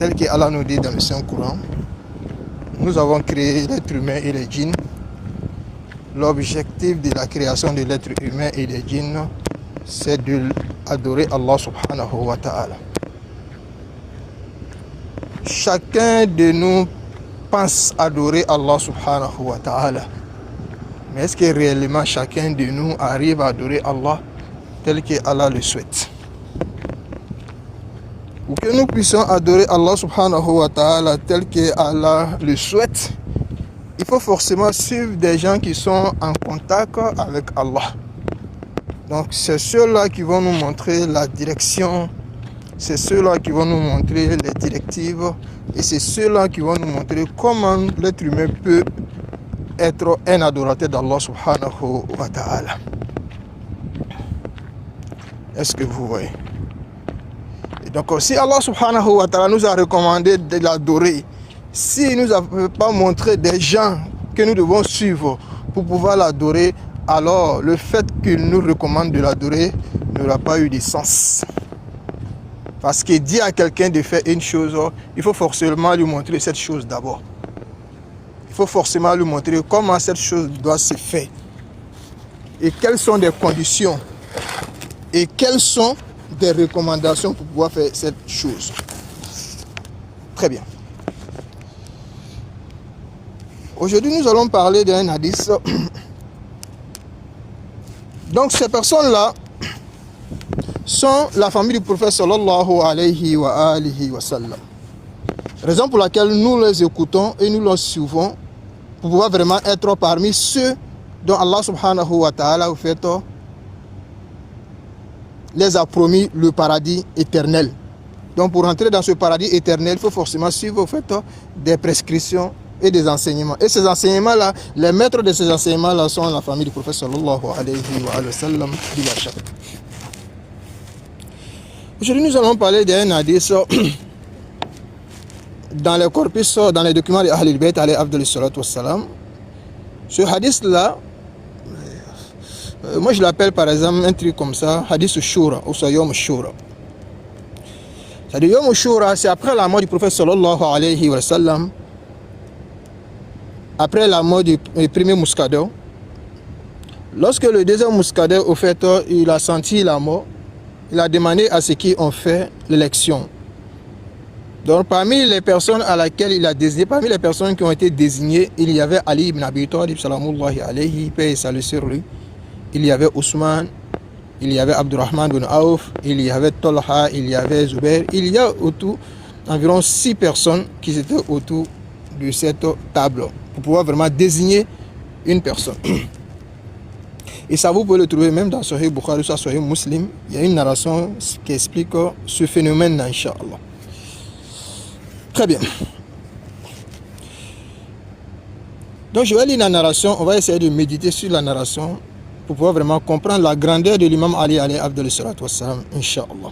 Tel que Allah nous dit dans le Saint-Coran, nous avons créé l'être humain et les djinns. L'objectif de la création de l'être humain et des djinns, c'est d'adorer Allah subhanahu wa ta'ala. Chacun de nous pense adorer Allah subhanahu wa ta'ala. Mais est-ce que réellement chacun de nous arrive à adorer Allah tel que Allah le souhaite? Pour que nous puissions adorer Allah subhanahu wa ta'ala tel que Allah le souhaite, il faut forcément suivre des gens qui sont en contact avec Allah. Donc c'est ceux-là qui vont nous montrer la direction, c'est ceux-là qui vont nous montrer les directives, et c'est ceux-là qui vont nous montrer comment l'être humain peut être un adorateur d'Allah subhanahu wa ta'ala. Est-ce que vous voyez? Et donc si Allah subhanahu wa ta'ala nous a recommandé de l'adorer, s'il ne nous a pas montré des gens que nous devons suivre pour pouvoir l'adorer, alors le fait qu'il nous recommande de l'adorer n'aura pas eu de sens. Parce qu'il dit à quelqu'un de faire une chose, il faut forcément lui montrer cette chose d'abord. Il faut forcément lui montrer comment cette chose doit se faire. Et quelles sont les conditions. Et quelles sont des recommandations pour pouvoir faire cette chose. Très bien. Aujourd'hui, nous allons parler d'un hadith. Donc, ces personnes-là sont la famille du prophète sallallahu alayhi wa alihi wa sallam. Raison pour laquelle nous les écoutons et nous les suivons pour pouvoir vraiment être parmi ceux dont Allah subhanahu wa ta'ala les a promis le paradis éternel. Donc pour entrer dans ce paradis éternel, il faut forcément suivre des prescriptions et des enseignements. Et ces enseignements-là, les maîtres de ces enseignements-là sont la famille du prophète sallallahu alayhi wa sallam. Aujourd'hui, nous allons parler d'un hadith dans les corpus, dans les documents de Ahlul Bayt alayhi afdal salatu wassalam. Ce hadith-là, moi je l'appelle par exemple un truc comme ça, hadith shura ou yom shura. C'est-à-dire yom shura, c'est après la mort du prophète sallallahu alayhi wa sallam, après la mort du premier mouscadeur. Lorsque le deuxième mouscadeur, au fait, il a senti la mort, il a demandé à ceux qui ont fait l'élection. Donc parmi les personnes à laquelle il a désigné, parmi les personnes qui ont été désignées, il y avait Ali ibn Abi Talib, salamullahi alayhi, paix et salut sur lui. Il y avait Ousmane, il y avait Abdurrahman bin Auf, il y avait Talha, il y avait Zubair. Il y a autour environ 6 personnes qui étaient autour de cette table pour pouvoir vraiment désigner une personne. Et ça, vous pouvez le trouver même dans Sahih Bukhari, soit Sahih Muslim. Il y a une narration qui explique ce phénomène, Inch'Allah. Très bien. Donc je vais lire la narration, on va essayer de méditer sur la narration pour pouvoir vraiment comprendre la grandeur de l'imam Ali alayhi afdal salatu wassalam, Inch'Allah.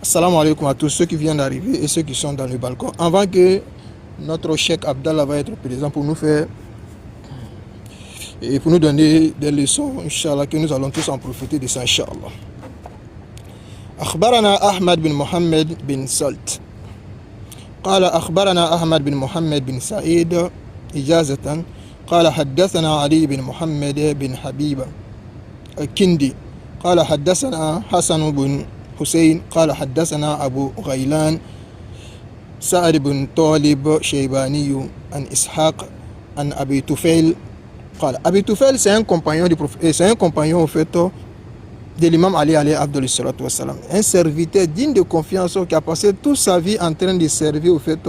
Assalamu alaikum à tous ceux qui viennent d'arriver et ceux qui sont dans le balcon. Avant que notre cheikh Abdallah va être présent pour nous faire et pour nous donner des leçons, Inch'Allah, que nous allons tous en profiter de ça, Inch'Allah. أخبرنا أحمد بن محمد بن سلت قال أخبرنا أحمد بن محمد بن سعيد إجازة قال حدثنا علي بن محمد بن حبيب الكندي قال حدثنا حسن بن حسين قال حدثنا أبو غيلان سعد بن طالب شيباني عن إسحاق عن أبي طفيل قال أبي طفيل c'est un compagnon du prophète, c'est un compagnon au fait de l'imam Ali alayhi afdal salatu wassalam, un serviteur digne de confiance qui a passé toute sa vie en train de servir au fait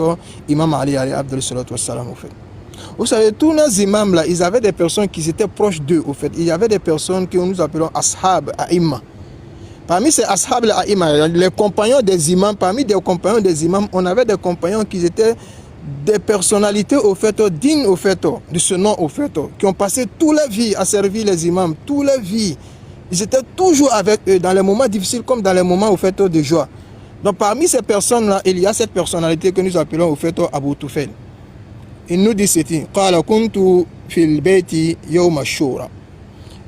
imam Ali alayhi afdal salatu wassalam au fait. Vous savez, tous nos imams là, ils avaient des personnes qui étaient proches d'eux au fait. Il y avait des personnes que nous appelons ashab, a'imma. Parmi ces ashab, a'imma, les compagnons des imams, parmi des compagnons des imams, on avait des compagnons qui étaient des personnalités au fait, dignes au fait de ce nom au fait, qui ont passé toute leur vie à servir les imams, toute leur vie. Ils étaient toujours avec eux dans les moments difficiles comme dans les moments au fait de joie. Donc parmi ces personnes-là, il y a cette personnalité que nous appelons au fait Abu Tufail. Il nous dit ceci, قال كنت في البيت يوم الشورى.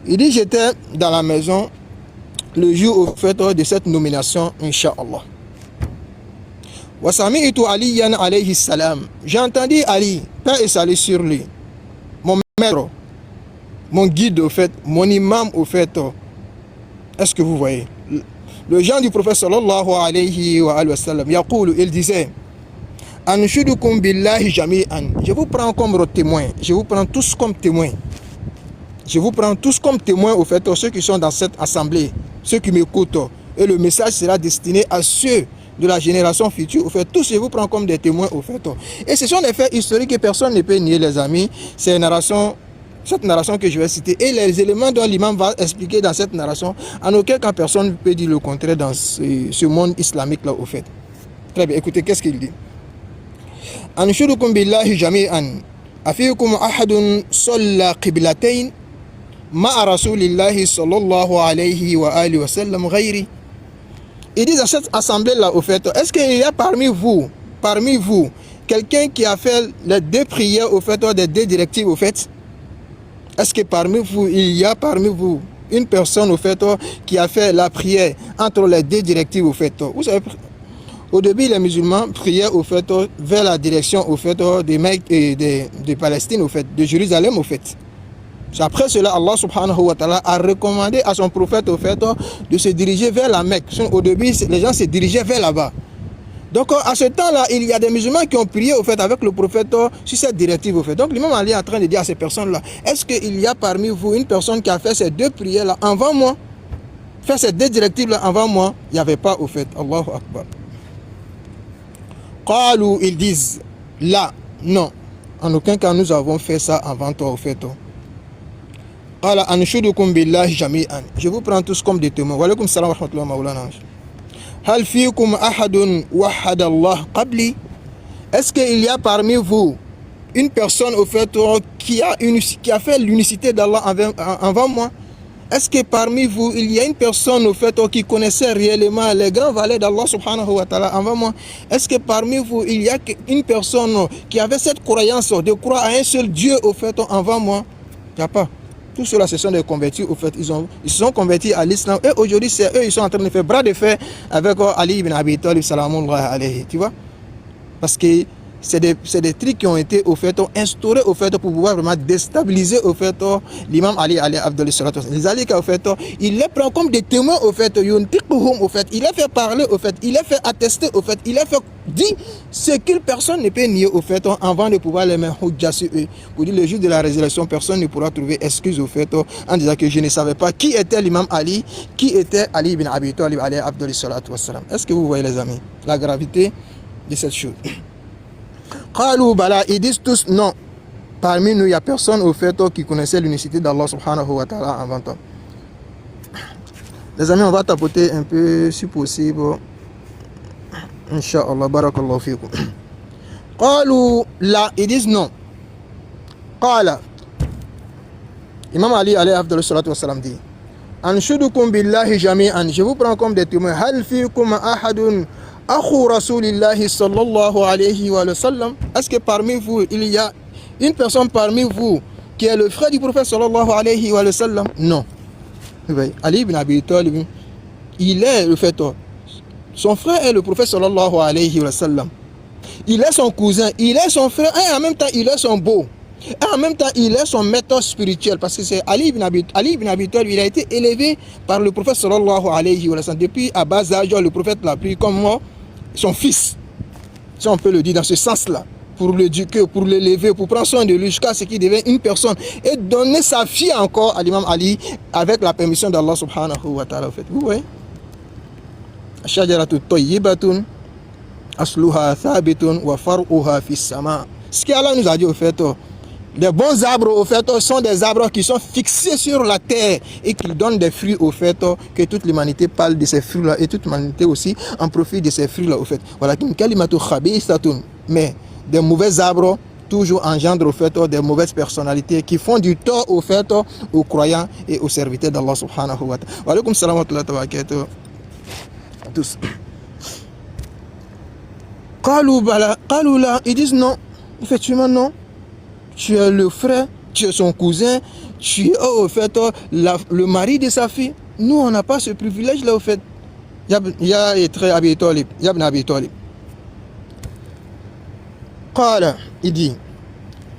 Il dit j'étais dans la maison le jour au fait de cette nomination, Inch'Allah. Wa sami'tu Aliyan alayhi salam. J'ai entendu Ali, paix et salut sur lui, mon maître, mon guide au fait, mon imam au fait. Est-ce que vous voyez? Le genre du prophète sallallahu alayhi wa sallam, yaqulu, il disait, Anshudukum billahi jami'an. Je vous prends comme témoin, je vous prends tous comme témoins. Je vous prends tous comme témoins au fait, ceux qui sont dans cette assemblée, ceux qui m'écoutent. Et le message sera destiné à ceux de la génération future. Au fait, tous je vous prends comme des témoins au fait. Et ce sont des faits historiques que personne ne peut nier, les amis. C'est une narration, cette narration que je vais citer. Et les éléments dont l'imam va expliquer dans cette narration, en aucun cas personne ne peut dire le contraire dans ce monde islamique là au fait. Très bien, écoutez, qu'est-ce qu'il dit? Anshudukum billahi jami'an. Afikum ahadun salla qiblatayn ma'a rasulillahi sallallahu alayhi wa alihi wa sallam ghayri. Il dit dans cette assemblée-là, au fait, est-ce qu'il y a parmi vous, quelqu'un qui a fait les deux prières, au fait, des deux directives, au fait? Est-ce que parmi vous, il y a parmi vous une personne, au fait, qui a fait la prière entre les deux directives, au fait? Vous savez, au début, les musulmans priaient, au fait, vers la direction, au fait, des Mecques et de Palestine, au fait, de Jérusalem, au fait. Après cela, Allah subhanahu wa ta'ala a recommandé à son prophète, au fait, de se diriger vers la Mecque. Au début, les gens se dirigeaient vers là-bas. Donc, à ce temps-là, il y a des musulmans qui ont prié, au fait, avec le prophète sur cette directive, au fait. Donc, l'imam Ali est en train de dire à ces personnes-là, est-ce qu'il y a parmi vous une personne qui a fait ces deux prières-là avant moi? Faire ces deux directives-là avant moi? Il n'y avait pas, au fait. Allahu Akbar. Qalu, ils disent, là, non. En aucun cas, nous avons fait ça avant toi, au fait. Qala anshudukum billahi jami'an. Je vous prends tous comme des témoins. Wa alaykum salam wa rahmatullahi wa maulana. Hal fiikum ahadun wahhada Allah qabli. Est-ce qu'il y a parmi vous une personne au fait qui a fait l'unicité d'Allah avant moi? Est-ce que parmi vous il y a une personne au fait qui connaissait réellement les grands valeurs d'Allah subhanahu wa ta'ala avant moi? Est-ce que parmi vous il y a une personne qui avait cette croyance de croire à un seul Dieu au fait avant moi? Il n'y a pas. Tous ceux-là, ce sont des convertis, au fait, ils se sont convertis à l'islam. Et aujourd'hui, c'est eux, ils sont en train de faire bras de fer avec Ali ibn Abi Talib, salamullah alayhi, tu vois. Parce que c'est des trucs qui ont été, au fait, instaurés, au fait, pour pouvoir vraiment déstabiliser, au fait, l'imam Ali Abdullah salatu. Les Ali, au fait, il les prend comme des témoins, au fait, au fait, il les fait parler, au fait, il les fait attester, au fait, il les fait dire ce que personne ne peut nier, au fait, avant de pouvoir les mettre hujja sur eux. Pour dire le jour de la résurrection, personne ne pourra trouver excuse, au fait, en disant que je ne savais pas qui était l'imam Ali, qui était Ali ibn Abi Talib, Abdullah salatu wassalam. Est-ce que vous voyez, les amis, la gravité de cette chose? Qalou bala, ils disent tous non. Parmi nous, il n'y a personne au fait qui connaissait l'unicité d'Allah subhanahu wa ta'ala avant toi. Les amis, on va tapoter un peu si possible. Inch'Allah, barakallahu fikum. Qalou la, ils disent non. Qala. Imam Ali alayhi afdalu salatu wassalam dit, Anshudukum billahi jami'an. Je vous prends comme des témoins. Hal fikum ahadun Akhu Rasulillahi sallallahu alayhi wa sallam. Est-ce que parmi vous, il y a une personne parmi vous qui est le frère du prophète sallallahu alayhi wa sallam? Non. Ali ibn Abi Talib, il est le fait. Son frère est le prophète sallallahu alayhi wa sallam. Il est son cousin, il est son frère, et en même temps, il est son beau. Et en même temps, il est son maître spirituel. Parce que c'est Ali ibn Abi Talib, il a été élevé par le prophète sallallahu alayhi wa sallam. Depuis à bas âge, le prophète l'a pris comme moi, son fils, si on peut le dire dans ce sens-là, pour l'éduquer, pour l'élever, pour prendre soin de lui jusqu'à ce qu'il devienne une personne et donner sa fille encore à l'imam Ali avec la permission d'Allah subhanahu wa ta'ala. Vous voyez? Shajaratu tayyibatun asluha thabitun wa far'uha fis sama. Ce qu'Allah nous a dit au fait, les bons arbres au fait sont des arbres qui sont fixés sur la terre et qui donnent des fruits au fait, que toute l'humanité parle de ces fruits là et toute l'humanité aussi en profite de ces fruits là au fait. Voilà qu'une kalimatu khabithatun, mais des mauvais arbres toujours engendrent au fait des mauvaises personnalités qui font du tort au fait aux croyants et aux serviteurs d'Allah subhanahu wa ta'ala. Wa alaykum salam wa rahmatullahi wa barakatuh. Tous. Qalou la, ils disent non, effectivement non. Tu es le frère, tu es son cousin, tu es au fait le mari de sa fille. Nous, on n'a pas ce privilège-là au fait. Ya Abi Talib, Qala, il dit,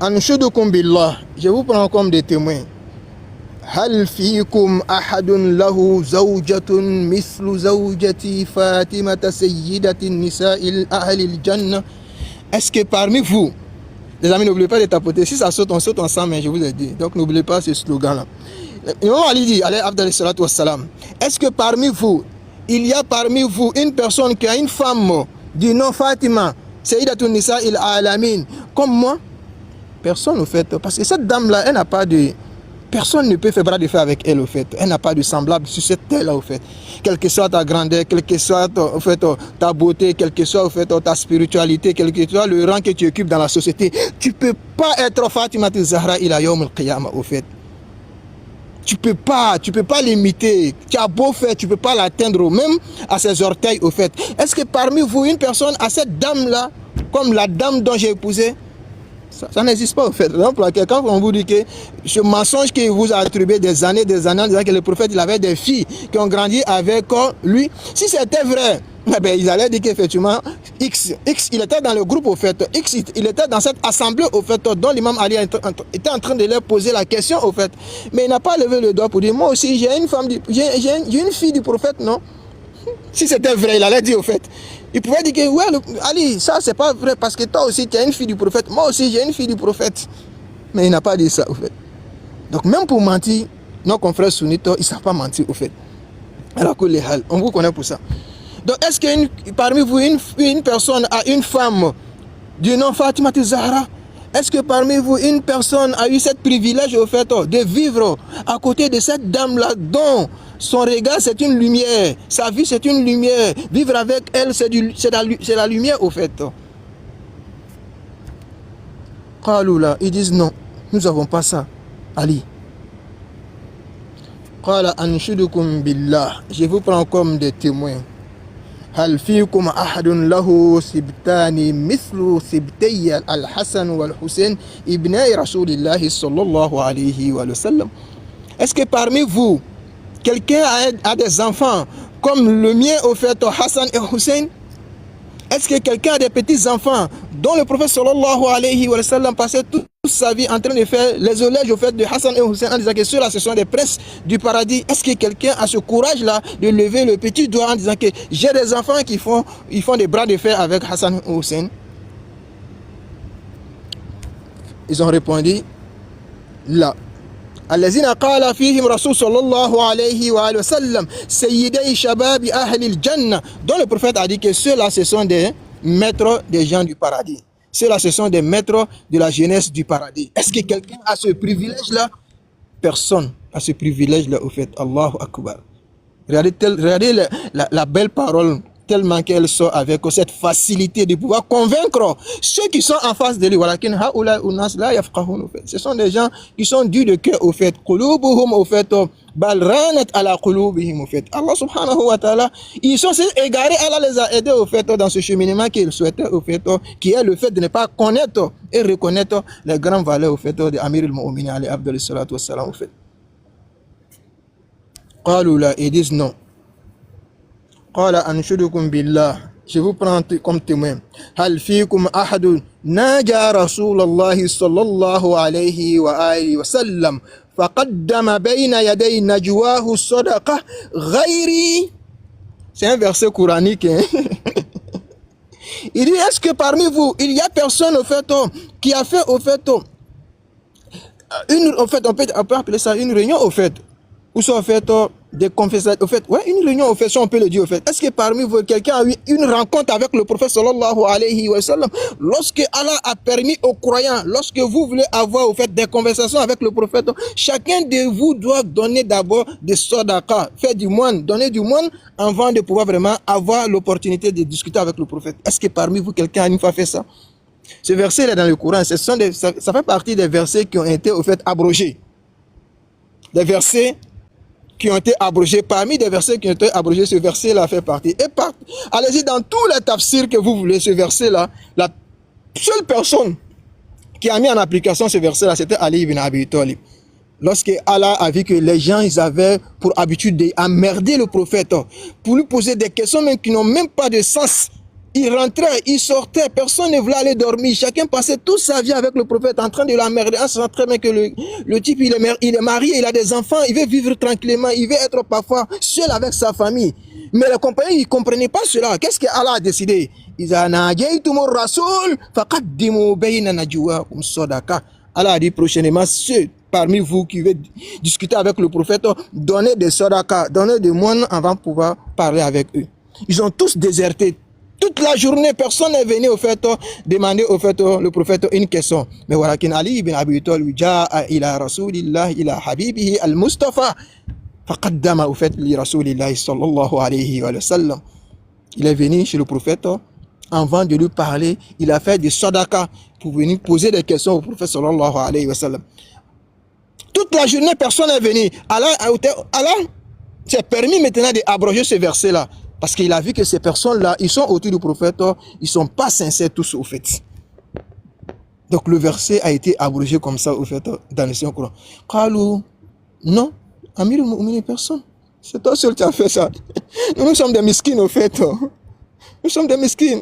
anshudukum billah, je vous prends comme des témoins. هل فيكم أحد له زوجة مثل زوجة فاطمة سيدة النساء أهل الجنة? Est-ce que parmi vous, les amis, n'oubliez pas de tapoter. Si ça saute, on saute ensemble, mais je vous ai dit. Donc n'oubliez pas ce slogan-là. Imam Ali dit, alayhi afdal salatu wassalam, est-ce que parmi vous, il y a parmi vous une personne qui a une femme du nom Fatima, Sayyidatun Nisa il Alamin, comme moi? Personne, au fait. Parce que cette dame-là, elle n'a pas de... Personne ne peut faire bras de fer avec elle, au fait. Elle n'a pas de semblable sur cette terre-là, au fait. Quelle que soit ta grandeur, quelle que soit au fait, ta beauté, quelle que soit au fait, ta spiritualité, quel que soit le rang que tu occupes dans la société, tu ne peux pas être Fatima Zahra ila yawm al-qiyamah, au fait. Tu peux pas l'imiter. Tu as beau faire, tu ne peux pas l'atteindre, même à ses orteils, au fait. Est-ce que parmi vous, une personne a cette dame-là, comme la dame dont j'ai épousé? Ça n'existe pas, au fait. Donc, quand on vous dit que ce mensonge qui vous a attribué des années, en disant que le prophète, il avait des filles qui ont grandi avec lui, si c'était vrai, eh bien, ils allaient dire qu'effectivement, X, il était dans le groupe, au fait. X, il était dans cette assemblée, au fait, dont l'imam Ali était en train de leur poser la question, au fait. Mais il n'a pas levé le doigt pour dire, moi aussi, j'ai une femme, j'ai une fille du prophète, non? Si c'était vrai, il allait dire, au fait. Il pouvait dire que, ouais, Ali, ça c'est pas vrai parce que toi aussi tu as une fille du prophète, moi aussi j'ai une fille du prophète. Mais il n'a pas dit ça, au fait. Donc même pour mentir, nos confrères sunnites, ils ne savent pas mentir, au fait. Alors que les hal, on vous connaît pour ça. Donc est-ce que parmi vous, une personne a une femme du nom Fatima Zahra? Est-ce que parmi vous, une personne a eu ce privilège, au fait, de vivre à côté de cette dame-là dont son regard c'est une lumière, sa vie c'est une lumière, vivre avec elle c'est la lumière, au fait. Qaloula, ils disent non, nous n'avons pas ça. Ali. Qala anshudukum billah, je vous prends comme des témoins. هل فيكم أحد له سبتان مثل سبتي الحسن والحسين ابني رسول الله صلى الله عليه وسلم? Est-ce que parmi vous, quelqu'un a des enfants comme le mien, au fait, Hassan et Hussein? Est-ce que quelqu'un a des petits-enfants dont le prophète sallallahu alayhi wa sallam passait toute sa vie en train de faire les éloges, au fait, de Hassan et Hussein en disant que ceux-là, ce sont des princes du paradis? Est-ce que quelqu'un a ce courage-là de lever le petit doigt en disant que j'ai des enfants qui font des bras de fer avec Hassan et Hussein? Ils ont répondu là. الذين قال فيهم رسول صلى الله عليه وآله وسلم سيدي شباب أهل الجنة, dont le prophète a dit que ceux-là ce sont des maîtres des gens du paradis, ceux-là ce sont des maîtres de la jeunesse du paradis. Est-ce que quelqu'un a ce privilège-là? Personne a ce privilège-là, au fait. Allahu Akbar. Regardez la belle parole, tellement qu'elle sort avec cette facilité de pouvoir convaincre ceux qui sont en face de lui. Ce sont des gens qui sont durs de cœur, au fait. Au fait. Allah subhanahu wa ta'ala, ils sont égarés, Allah les a aidés, au fait, dans ce cheminement qu'ils souhaitaient, au fait, qui est le fait de ne pas connaître et reconnaître les grandes valeurs, au fait, de Amir al-Mu'minin alayhi afdal salatu wassalam, au fait. Ils disent non. Qala anshudukum billah, je vous prends comme témoin. Hal fikum ahadun naja Rasulallahi sallallahu alayhi wa alihi wa sallam faqaddama bayna yaday najwahu sadaqa ghayri. C'est un verset coranique, hein? Il dit, est-ce que parmi vous, il y a personne, au fait, qui a fait, au fait, on peut appeler ça une réunion, au fait, ou soit, au fait, des confessations, au fait, ouais, une réunion, au fait, si on peut le dire, au fait. Est-ce que parmi vous, quelqu'un a eu une rencontre avec le prophète sallallahu alayhi wa sallam? Lorsque Allah a permis aux croyants, lorsque vous voulez avoir, au fait, des conversations avec le prophète, chacun de vous doit donner d'abord des sadaqa, faire du moine, donner du moine, avant de pouvoir vraiment avoir l'opportunité de discuter avec le prophète. Est-ce que parmi vous, quelqu'un a une fois fait ça? Ce verset là dans le Coran, ça fait partie des versets qui ont été, au fait, abrogés. Des versets qui ont été abrogés. Parmi des versets qui ont été abrogés, ce verset-là fait partie. Et allez-y dans tous les tafsirs que vous voulez, ce verset-là, la seule personne qui a mis en application ce verset-là, c'était Ali ibn Abi Talib. Lorsque Allah a vu que les gens, ils avaient pour habitude d'emmerder le prophète, pour lui poser des questions même qui n'ont même pas de sens, Il rentrait, il sortait, personne ne voulait aller dormir. Chacun passait toute sa vie avec le prophète en train de l'emmerder. On sent très bien que le type, il est marié, il a des enfants, il veut vivre tranquillement, il veut être parfois seul avec sa famille. Mais les compagnons, ils ne comprenaient pas cela. Qu'est-ce qu'Allah a décidé? Allah a dit prochainement, ceux parmi vous qui veulent discuter avec le prophète, donnez des sadakas, donnez des moines avant de pouvoir parler avec eux. Ils ont tous déserté. Toute la journée, personne n'est venu au fait demander au fait le prophète une question. Mais voilà qu'un Ali ibn Abi Talib ja'a ila Rasulillah ila habibihi al-Mustafa faqaddama au fait li Rasulillah sallallahu alayhi wa sallam. Il est venu chez le prophète avant de lui parler, il a fait des sadakas pour venir poser des questions au prophète sallallahu alayhi wa sallam. Toute la journée, personne n'est venu. Allah s'est permis maintenant d'abroger ce verset-là. Parce qu'il a vu que ces personnes-là, ils sont autour du prophète, ils ne sont pas sincères tous au fait. Donc le verset a été abrogé comme ça au fait dans le Saint-Coran. Kalou, non, Amir al-Mu'minin, personne. C'est toi seul qui as fait ça. Nous sommes des miskines au fait. Nous sommes des miskines.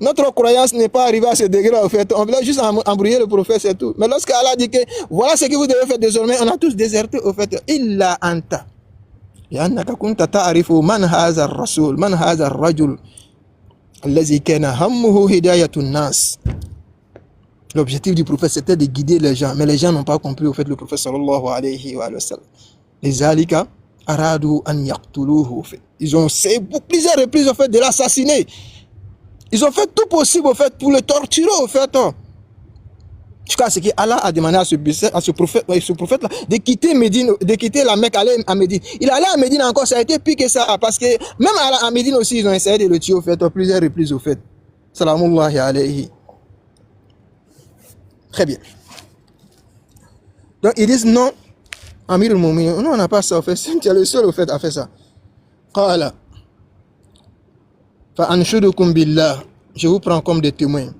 Notre croyance n'est pas arrivée à ce degré au fait. On voulait juste embrouiller le prophète, c'est tout. Mais lorsqu'Allah dit que voilà ce que vous devez faire désormais, on a tous déserté au fait. Illa anta. لأنك كنت تعرف من هذا الرسول من هذا الرجل الذي كان همه هداية الناس. L'objectif du prophète c'était de guider les gens, mais les gens n'ont pas compris au fait le prophète sallallahu alayhi wa sallam. لذلك أرادوا أن يقتلوه. Ils ont essayé plusieurs reprises au fait de l'assassiner. Ils ont fait tout possible au fait pour le torturer au fait. Jusqu'à ce que Allah a demandé à ce prophète-là de quitter Médine, de quitter la Mecque, aller à Médine. Il allait à Médine encore, ça a été pire que ça, parce que même à Médine aussi, ils ont essayé de le tuer au fait, plusieurs reprises au fait. Salamullahi alayhi. Très bien. Donc ils disent non, Amir al-Mu'minin, non, on n'a pas ça au fait, tu es le seul au fait à faire ça. Qala, fa'anshudukum billah, je vous prends comme des témoins.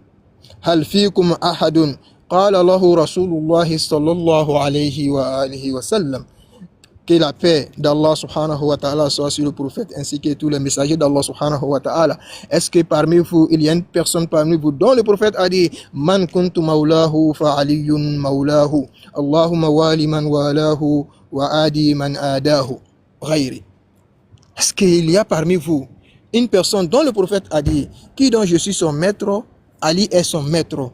Hal fikum ahadun qala lahu Rasulullah sallallahu alayhi wa alihi wa sallam. Que la paix d'Allah subhanahu wa ta'ala soit sur le prophète ainsi que tous les messagers d'Allah subhanahu wa ta'ala. Est-ce que parmi vous, il y a une personne parmi vous dont le prophète a dit Man kuntu mawlahu fa aliyun mawlahu Allahumma wali man walahu wa adi man adahu ghayri. Est-ce qu'il y a parmi vous une personne dont le prophète a dit qui dont je suis son maître, Ali est son maître.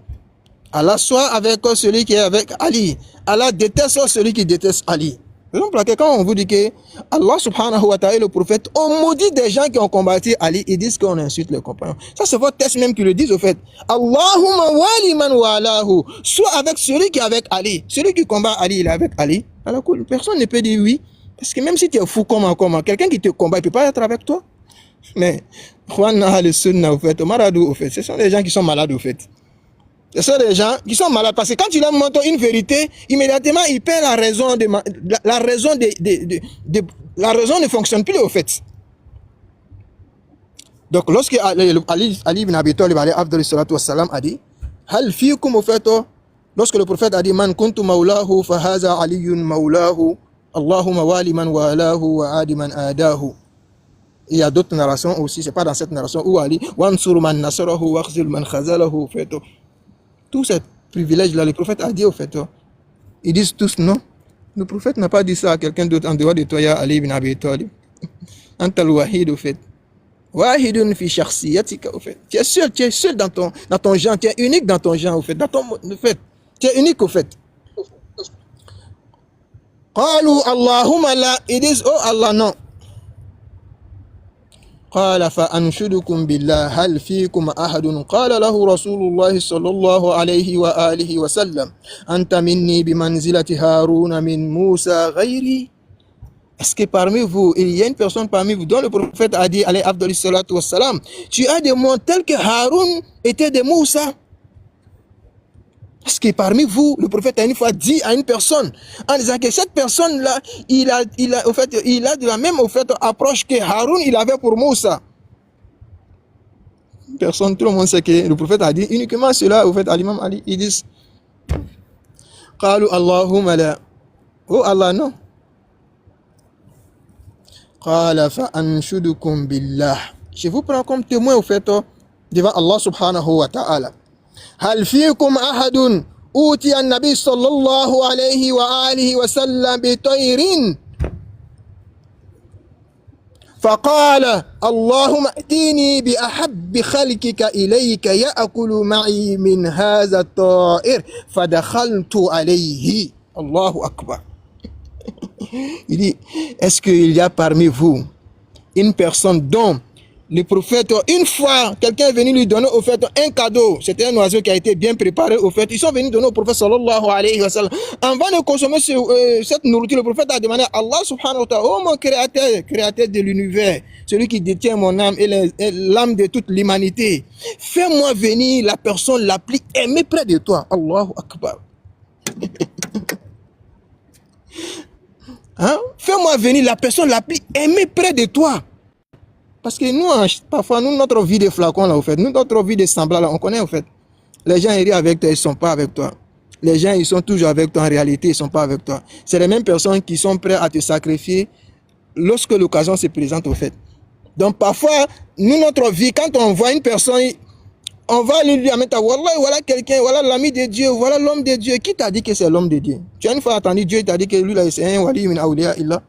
Allah soit avec celui qui est avec Ali. Allah déteste celui qui déteste Ali. Par exemple, quand on vous dit que Allah subhanahu wa ta'ala et le prophète ont maudit des gens qui ont combattu Ali, ils disent qu'on insulte les compagnons. Ça, c'est votre texte même qui le dit au fait. Allahumma wali man walahu. Soit avec celui qui est avec Ali. Celui qui combat Ali, il est avec Ali. Alors, personne ne peut dire oui. Parce que même si tu es fou comment, quelqu'un qui te combat, il ne peut pas être avec toi. Mais, ce sont des gens qui sont malades au fait. Ce sont des gens qui sont malades parce que quand tu leur montres une vérité, immédiatement ils perdent la raison. La raison ne fonctionne plus au fait. Donc lorsque Ali ibn Abi Talib a dit Hal fiikum au fait, lorsque le prophète a dit Man kuntu mawlahu fa haza aliyun mawlahu Allahumma wali man walahu wa adi man adahu. Il y a d'autres narrations aussi, c'est pas dans cette narration où Ali wansur man nasarahu wa khzil man khazalahu fait. Tous ces privilèges-là, le prophète a dit au fait, ils disent tous non. Le prophète n'a pas dit ça à quelqu'un d'autre en dehors de toi, ya Ali ibn Abi Talib. Antal wahid au fait. Wahidun fi shakhsiyatika au fait. Tu es seul dans ton genre, tu es unique dans ton genre au fait, tu es unique au fait. Qalu Allahumma la, ils disent oh Allah non. قال فأنشدكم بالله هل فيكم أحد قال له رسول الله صلى الله عليه وآله وسلم أنت مني بمنزلة هارون من موسى غيري. Est-ce que parmi vous, il y a une personne parmi vous dont le prophète a dit, alayhi afdali salatu wassalam, tu as des mots tels que Haroun était de Moussa? Parce que parmi vous, le prophète a une fois dit à une personne, en disant que cette personne-là, il a de la même approche que Haroun il avait pour Moussa. Personne, tout le monde sait que le prophète a dit uniquement cela au fait à l'imam Ali. Ils disent, Qalu Allahumma la. Oh Allah, non. Qala fa anshudukum billah. Je vous prends comme témoin au fait devant Allah subhanahu wa ta'ala. Hal fikum ahadun utiya an-nabi sallallahu alayhi wa alihi wa sallam bi tayrin فقال اللهم ائتني بأحب خلقك إليك يأكل معي من هذا الطائر فدخلت عليه. Allahu Akbar. Il dit, est-ce qu'il y a parmi vous une personne dont le prophète, une fois, quelqu'un est venu lui donner au fait un cadeau, c'était un oiseau qui a été bien préparé au fait, ils sont venus donner au prophète sallallahu alayhi wa sallam. Avant de consommer cette nourriture, le prophète a demandé à Allah subhanahu wa ta'ala, oh mon créateur de l'univers, celui qui détient mon âme et l'âme de toute l'humanité, fais-moi venir la personne la plus aimée près de toi. Allahu Akbar. Hein? Fais-moi venir la personne la plus aimée près de toi. Parce que nous, parfois, notre vie de flacon, là, au fait, notre vie de semblant, là, on connaît, au fait. Les gens, ils rient avec toi, ils ne sont pas avec toi. Les gens, ils sont toujours avec toi, en réalité, ils ne sont pas avec toi. C'est les mêmes personnes qui sont prêtes à te sacrifier lorsque l'occasion se présente, au fait. Donc, parfois, nous, notre vie, quand on voit une personne, on va lui dire, voilà quelqu'un, voilà l'ami de Dieu, voilà l'homme de Dieu. Qui t'a dit que c'est l'homme de Dieu? Tu as une fois entendu Dieu t'a dit que lui, là, c'est un wali min awliya illah.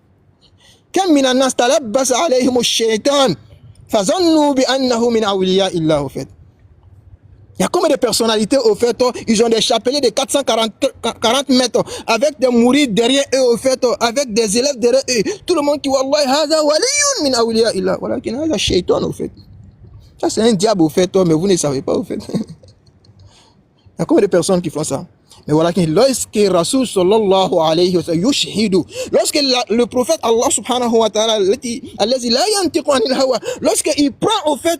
Kam min an-nas talabbas alayhim ash-shaytan fazannu bi annahu min awliya illah, au fait. Il y a combien de personnalités, au fait, ils ont des chapeliers de 440 mètres, avec des mourides derrière eux, au fait, avec des élèves derrière eux. Tout le monde qui, wallahi, hada waliyun min awliya illah. Voilà, qui n'a shaytan, au fait. Ça, c'est un diable, au fait, mais vous ne savez pas, au fait. Il y a combien de personnes qui font ça? Mais voilà, lorsque Rasul sallallahu alayhi wa sallam yushhidu, lorsque le prophète Allah subhanahu wa ta'ala, lorsqu'il prend, au fait,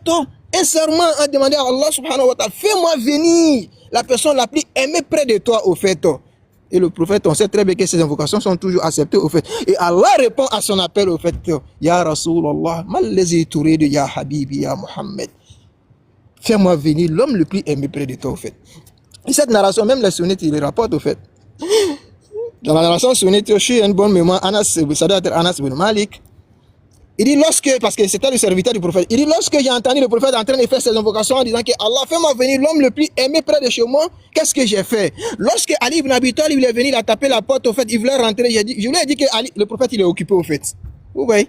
un serment à demander à Allah subhanahu wa ta'ala, fais-moi venir la personne la plus aimée près de toi, au fait. Et le prophète, on sait très bien que ces invocations sont toujours acceptées, au fait. Et Allah répond à son appel, au fait. Ya Rasulallah, malazi turidu ya habibi ya Muhammad. Fais-moi venir l'homme le plus aimé près de toi, au fait. Et cette narration, même les sunnites, ils les rapportent, au fait. Dans la narration sunnite, je suis une bonne mémoire, Anas bin Malik, il dit parce que c'était le serviteur du prophète, il dit lorsque j'ai entendu le prophète en train de faire ses invocations en disant que Allah, fais-moi venir l'homme le plus aimé près de chez moi, qu'est-ce que j'ai fait? Lorsque Ali ibn Abi Talib il est venu, il a tapé la porte, au fait, il voulait rentrer, je lui ai dit que le prophète il est occupé, au fait. Vous voyez?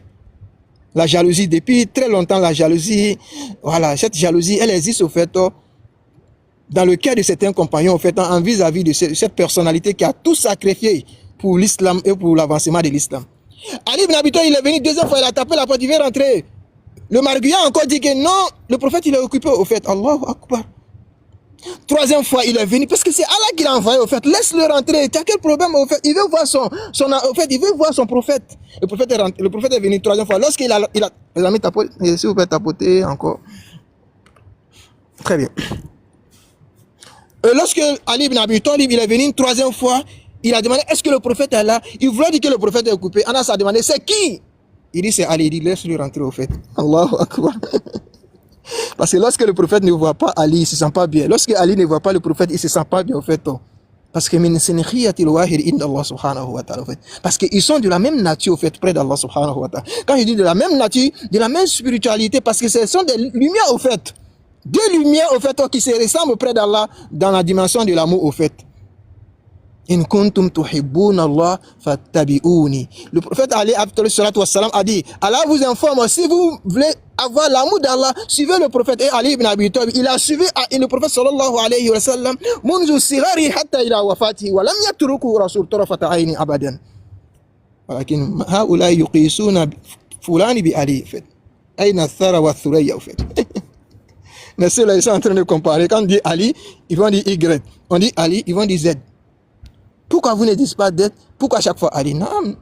La jalousie, depuis très longtemps, la jalousie, voilà, cette jalousie, elle existe, au fait, dans le cœur de certains compagnons, au fait, en vis-à-vis de cette personnalité qui a tout sacrifié pour l'islam et pour l'avancement de l'islam. Ali ibn Abi Talib, il est venu deuxième fois, il a tapé la porte, il veut rentrer. Le marguillat a encore dit que non, le prophète il est occupé, au fait. Allahu Akbar. Troisième fois, il est venu, parce que c'est Allah qui l'a envoyé, au fait. Laisse-le rentrer. Tu as quel problème, au fait? Il veut voir au fait, il veut voir son prophète. Le prophète est venu troisième fois. Lorsqu'il a mis tapoter, si vous pouvez tapoter encore. Très bien. Lorsque Ali ibn Abi Talib, il est venu une troisième fois, il a demandé, est-ce que le prophète est là? Il voulait dire que le prophète est occupé. Anas a demandé, c'est qui? Il dit, c'est Ali. Il dit, laisse-le rentrer, au fait. Allahu Akbar. Parce que lorsque le prophète ne voit pas Ali, il ne se sent pas bien. Lorsque Ali ne voit pas le prophète, il ne se sent pas bien, au fait. Parce que parce qu'ils sont de la même nature, au fait, près d'Allah subhanahu wa ta'ala. Quand je dis de la même nature, de la même spiritualité, parce que ce sont des lumières, au fait. Deux lumières, au fait, qui se ressemblent près d'Allah dans la dimension de l'amour, au fait. In kuntum tuhibbuna Allah fattabi'uni. Le prophète Ali a dit, Allah vous informe, si vous voulez avoir l'amour d'Allah, suivez le prophète. Et Ali ibn Abi Talib, il a suivi le prophète sallallahu alayhi wa sallam, munzu sigari hatta ila wafatihi, wa lam yatruku rasul tarafata ayni abadan. Walakin haula yuqisuna fulani bi Ali, fait. Ayna thara wa thuraya, fait. Mais ceux-là, ils sont en train de comparer. Quand on dit Ali, ils vont dire Y. On dit Ali, ils vont dire Z. Pourquoi vous ne dites pas d'être? Pourquoi chaque fois Ali? Non,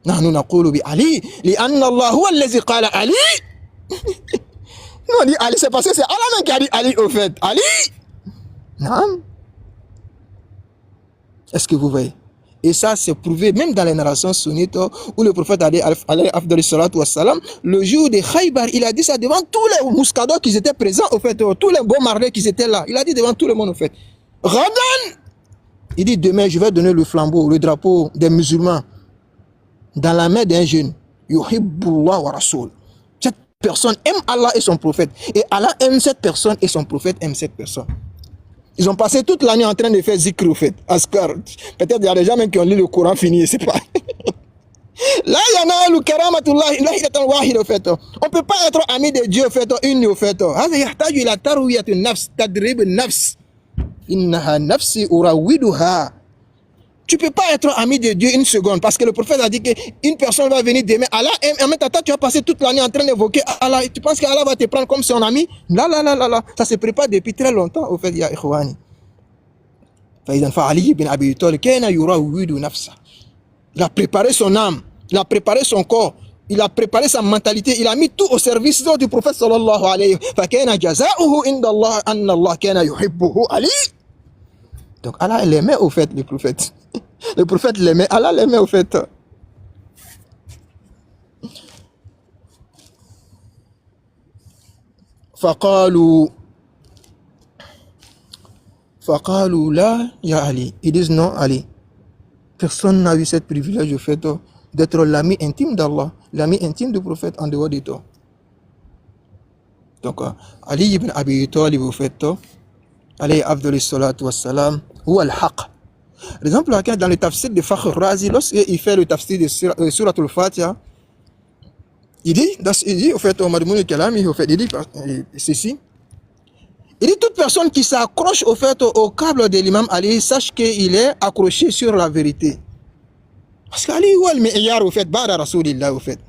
nous n'aqulu bi Ali, li anna Allah huwa allazi qala Ali. Nous on dit Ali, c'est parce que c'est Allah même qui a dit Ali, au fait. Ali. Non. Est-ce que vous voyez? Et ça, c'est prouvé même dans les narrations sunnites où le prophète alayhi afdali salatu wassalam, le jour de Khaybar, il a dit ça devant tous les mouscadors qui étaient présents, au fait, tous les bons marlés qui étaient là. Il a dit devant tout le monde, au fait. Radan. Il dit, demain, je vais donner le flambeau, le drapeau des musulmans dans la main d'un jeune. Yuhibbullah wa rasoul. Cette personne aime Allah et son prophète. Et Allah aime cette personne et son prophète aime cette personne. Ils ont passé toute l'année en train de faire zikr au fait, askar. Peut-être il y a des gens même qui ont lu le Coran fini, c'est pas. Là, il y en a le karamatullah, au fait. On ne peut pas être ami de Dieu au fait, une au fait. هذا يحتاج إلى تروية النفس, تدريب النفس. إنها نفسي أراودها. Tu ne peux pas être ami de Dieu une seconde parce que le prophète a dit qu'une personne va venir demain. Allah, en même temps, tu vas passer toute l'année en train d'évoquer Allah. Tu penses qu'Allah va te prendre comme son ami? Là. Ça se prépare depuis très longtemps au fait, ya ikhwani. فعلي بن أبي طالب كان يراود نفسه. Il a préparé son âme, il a préparé son corps, il a préparé sa mentalité, il a mis tout au service du prophète sallallahu alayhi wa sallam. فكان جزاؤه عند الله أن الله كان يحبه علي. Donc Allah l'aimait au fait, le prophète. Le prophète l'aimait, Allah l'aimait au fait. فقالوا لا يا علي. Ils disent non Ali. Personne n'a eu ce privilège au fait d'être l'ami intime d'Allah, l'ami intime du prophète en dehors de toi. Donc Ali ibn Abi Talib au fait, alayhi afdal salatu wassalam, ou al-haq. Par exemple, dans le tafsir de Fakhr Razi, lorsqu'il fait le tafsir de Surat al-Fatiha, il dit, au fait, au Madmoun Kalami, au fait, il dit ceci. Il dit, toute personne qui s'accroche au fait au câble de l'imam Ali, sache qu'il est accroché sur la vérité. Parce qu'Ali, ou al-Mi'yar, au fait, Ba'da Rasulillah, au fait.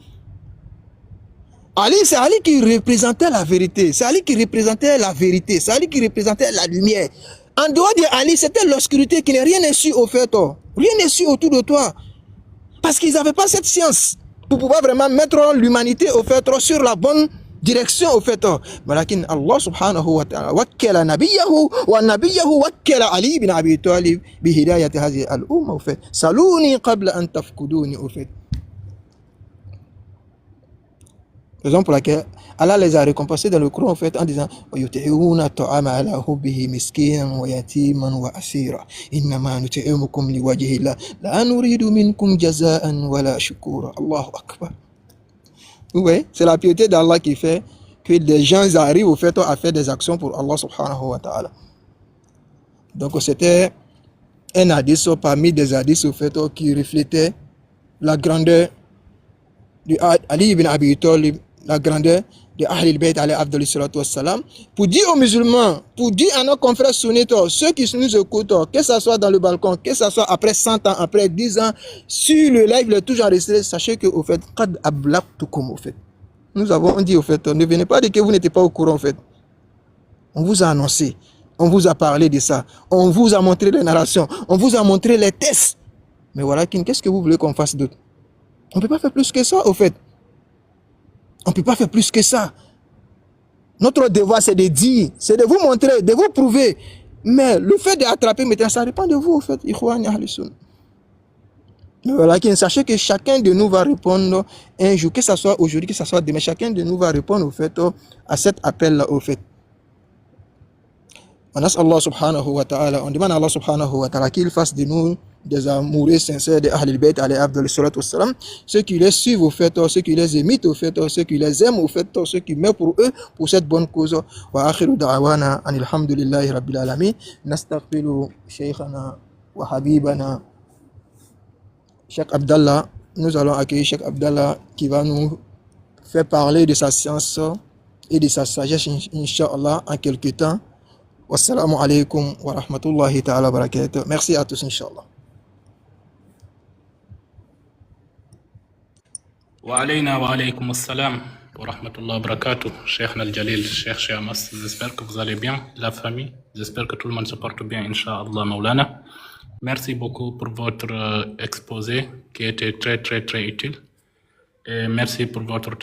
Ali, c'est Ali qui représentait la vérité. C'est Ali qui représentait la vérité. C'est Ali qui représentait la lumière. En dehors de Ali, c'était l'obscurité qui n'est rien n'est su au fait. Rien n'est su autour de toi. Parce qu'ils n'avaient pas cette science pour pouvoir vraiment mettre l'humanité au fait sur la bonne direction au fait. Mais Allah subhanahu wa ta'ala wakkala nabiyahu wa nabiyahu wakkala Ali ibn Abi Talib bi hidayati hadhihi al-umma au fait. Saluni qabla an tafkuduni au fait. Raison pour laquelle Allah les a récompensés dans le Coran en fait en disant وَيُطْعِمُونَ الطَّعَامَ عَلَى حُبِّهِ مِسْكِينًا وَيَتِيمًا وَأَسِيرًا إِنَّمَا نُطْعِمُكُمْ لِوَجْهِ اللَّهِ لَا نُرِيدُ مِنكُمْ جَزَاءً وَلَا شُكُورًا. Allahu Akbar. Oui, c'est la piété d'Allah qui fait que des gens arrivent au fait à faire des actions pour Allah subhanahu wa ta'ala. Donc c'était un hadith parmi des hadiths au fait qui reflétait la grandeur de Ali ibn Abi Talib, la grandeur de Ahlul Bayt alayhi afdal salatu wassalam, pour dire aux musulmans, pour dire à nos confrères sunnites, ceux qui nous écoutent, que ce soit dans le balcon, que ce soit après 100 ans, après 10 ans, sur le live, le toujours enregistré, sachez que au fait, qad ablaqtukum au fait. Nous avons dit au fait, ne venez pas dire que vous n'étiez pas au courant au fait. On vous a annoncé, on vous a parlé de ça, on vous a montré les narrations, on vous a montré les tests. Mais voilà, qu'est-ce que vous voulez qu'on fasse d'autre? On ne peut pas faire plus que ça, au fait. On ne peut pas faire plus que ça. Notre devoir, c'est de dire, c'est de vous montrer, de vous prouver. Mais le fait d'attraper maintenant, ça dépend de vous, au fait. Mais voilà, sachez que chacun de nous va répondre un jour, que ce soit aujourd'hui, que ce soit demain, chacun de nous va répondre, au fait, à cet appel-là, au fait. On demande à Allah subhanahu wa ta'ala qu'il fasse de nous des amoureux sincères de Ahlul Bayt alayhi afdal salatu wassalam, ceux qui les suivent au fait, ceux qui les imitent au fait, ceux qui les aiment au fait, ceux qui meurent pour eux, pour cette bonne cause. Wa akhiru da'wana anil hamdulillahi rabbil alamin. Nastaghfiru shaykhana wa habibana Cheikh Abdallah. Nous allons accueillir Cheikh Abdallah qui va nous faire parler de sa science et de sa sagesse, Inch'Allah, en quelques temps. Wassalamu alaikum wa rahmatullahi ta'ala wa barakatuh. Merci à tous, Inch'Allah. وعلينا وعليكم السلام ورحمة الله وبركاته. شيخنا الجليل Cheikh Shamas, j'espère que vous allez bien, la famille, j'espère que tout le monde se porte bien, Inch'Allah Maulana. Merci beaucoup pour votre exposé qui était très très très utile et merci pour votre